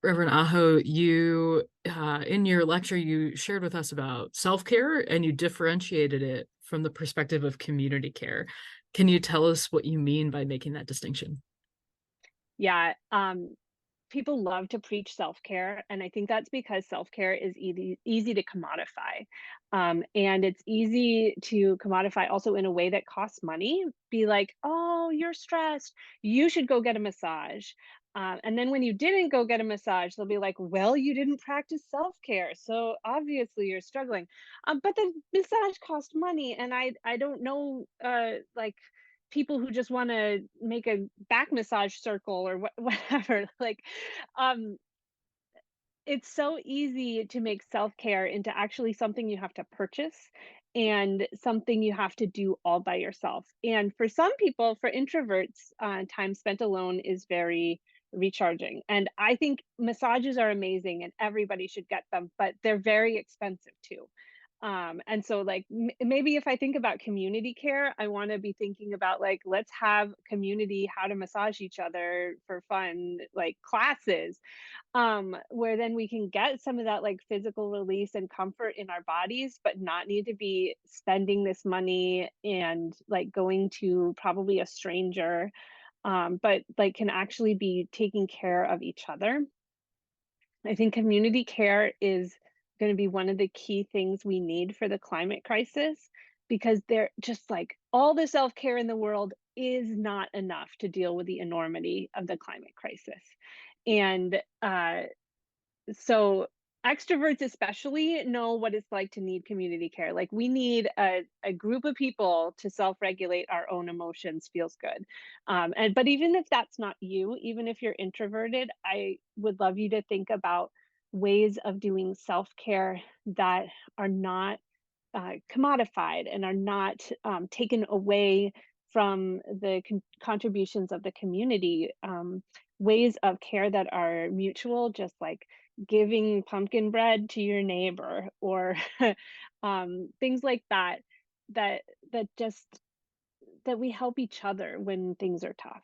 Reverend Aho, you in your lecture you shared with us about self-care and you differentiated it from the perspective of community care. Can you tell us what you mean by making that distinction? Yeah, people love to preach self-care, and I think that's because self-care is easy to commodify. And it's easy to commodify also in a way that costs money. Be like, "Oh, you're stressed. You should go get a massage." And then when you didn't go get a massage, they'll be like, "Well, you didn't practice self-care, so obviously you're struggling." But the massage cost money, and I don't know, like, people who just wanna make a back massage circle or whatever, like, um, it's so easy to make self-care into actually something you have to purchase and something you have to do all by yourself. And for some people, for introverts, time spent alone is very recharging. And I think massages are amazing and everybody should get them, but they're very expensive too. And so like maybe if I think about community care, I want to be thinking about like let's have community how to massage each other for fun like classes, where then we can get some of that like physical release and comfort in our bodies, but not need to be spending this money and like going to probably a stranger, but like can actually be taking care of each other. I think community care is going to be one of the key things we need for the climate crisis because they're just like all the self care in the world is not enough to deal with the enormity of the climate crisis. And so extroverts especially know what it's like to need community care. Like we need a group of people to self-regulate our own emotions feels good. And but even if that's not you, even if you're introverted, I would love you to think about ways of doing self-care that are not commodified and are not taken away from the contributions of the community. Ways of care that are mutual, just like giving pumpkin bread to your neighbor or things like that, that just that we help each other when things are tough.